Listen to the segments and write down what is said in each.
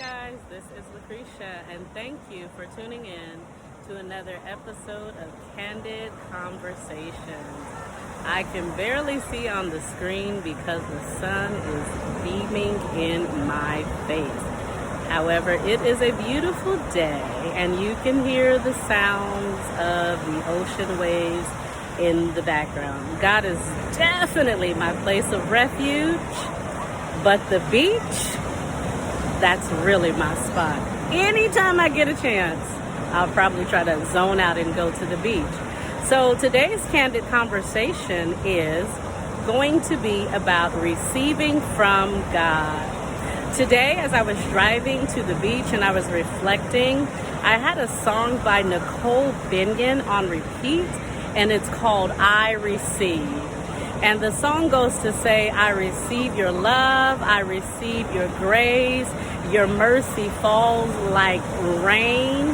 guys, this is Lucretia, and thank you for tuning in to another episode of Candid Conversations. I can barely see on the screen because the sun is beaming in my face. However, it is a beautiful day, and you can hear the sounds of the ocean waves in the background. God is definitely my place of refuge, but the beach, that's really my spot. Anytime I get a chance, I'll probably try to zone out and go to the beach. So today's Candid Conversation is going to be about receiving from God. Today, as I was driving to the beach and I was reflecting, I had a song by Nicole Binion on repeat, and it's called I Receive. And the song goes to say, I receive your love, I receive your grace, your mercy falls like rain,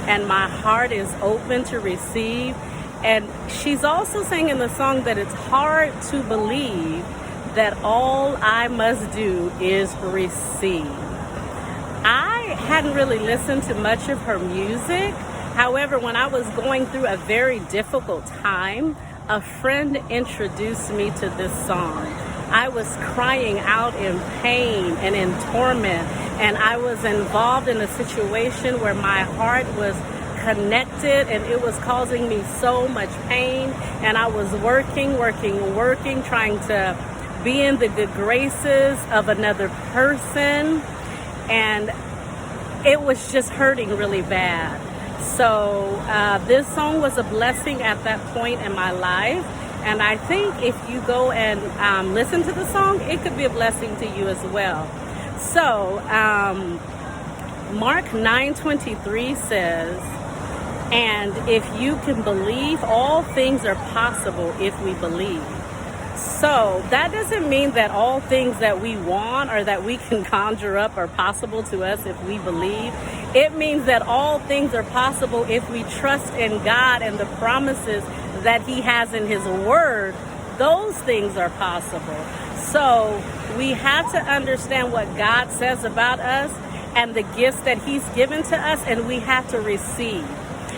and my heart is open to receive. And she's also saying in the song that it's hard to believe that all I must do is receive. I hadn't really listened to much of her music. However, when I was going through a very difficult time, a friend introduced me to this song. I was crying out in pain and in torment, and I was involved in a situation where my heart was connected and it was causing me so much pain, and I was working, trying to be in the good graces of another person, and it was just hurting really bad. So this song was a blessing at that point in my life, and I think if you go and listen to the song, it could be a blessing to you as well. So Mark 9:23 says, and if you can believe, all things are possible if we believe. So that doesn't mean that all things that we want or that we can conjure up are possible to us if we believe. It means that all things are possible if we trust in God and the promises that He has in His Word. Those things are possible. So we have to understand what God says about us and the gifts that He's given to us, and we have to receive.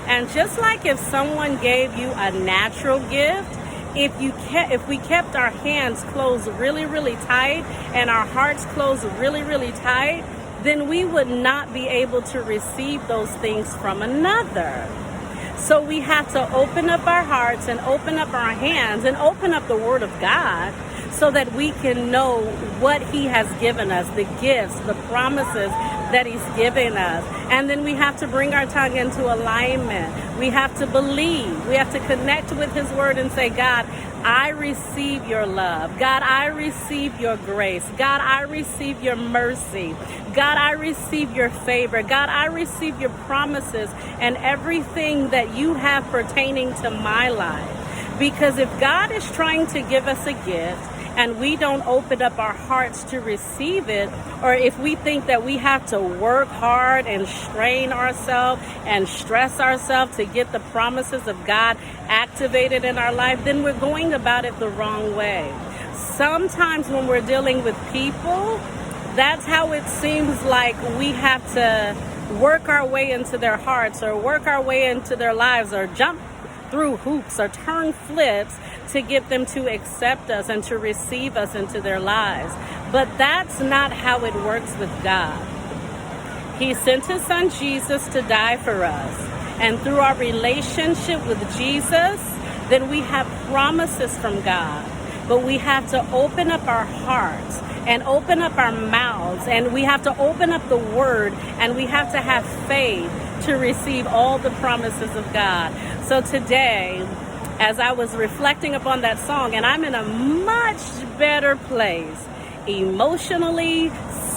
And just like if someone gave you a natural gift, if we kept our hands closed really, really tight and our hearts closed really, really tight, then we would not be able to receive those things from another. So we have to open up our hearts and open up our hands and open up the Word of God so that we can know what He has given us, the gifts, the promises that He's given us. And then we have to bring our tongue into alignment. We have to believe. We have to connect with His Word and say, God, I receive your love. God, I receive your grace. God, I receive your mercy. God, I receive your favor. God, I receive your promises and everything that you have pertaining to my life. Because if God is trying to give us a gift and we don't open up our hearts to receive it, or if we think that we have to work hard and strain ourselves and stress ourselves to get the promises of God activated in our life, then we're going about it the wrong way. Sometimes when we're dealing with people, that's how it seems like we have to work our way into their hearts or work our way into their lives or jump through hoops or turn flips to get them to accept us and to receive us into their lives. But that's not how it works with God. He sent His Son Jesus to die for us. And through our relationship with Jesus, then we have promises from God. But we have to open up our hearts and open up our mouths, and we have to open up the Word, and we have to have faith to receive all the promises of God. So today, as I was reflecting upon that song, and I'm in a much better place emotionally,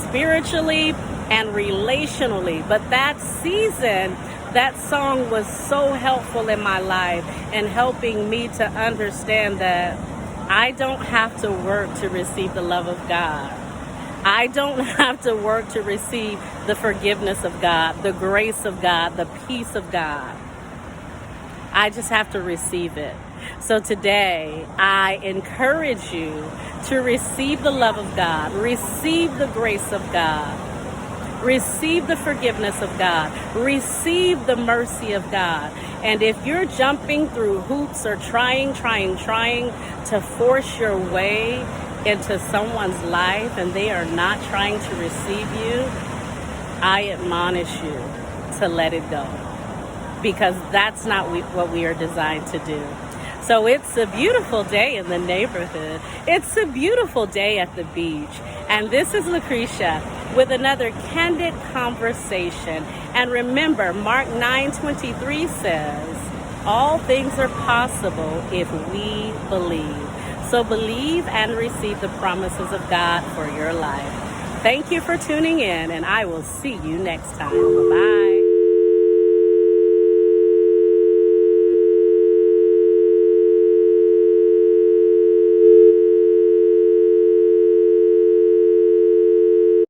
spiritually, and relationally. But that season, that song was so helpful in my life and helping me to understand that I don't have to work to receive the love of God. I don't have to work to receive the forgiveness of God, the grace of God, the peace of God. I just have to receive it. So today, I encourage you to receive the love of God, receive the grace of God, Receive the forgiveness of God. Receive the mercy of God. And if you're jumping through hoops or trying to force your way into someone's life and they are not trying to receive you, I admonish you to let it go, because that's not what we are designed to do. So it's a beautiful day in the neighborhood. It's a beautiful day at the beach. And this is Lucretia with another Candid Conversation. And remember, Mark 9:23 says, all things are possible if we believe. So believe and receive the promises of God for your life. Thank you for tuning in, and I will see you next time. Bye-bye.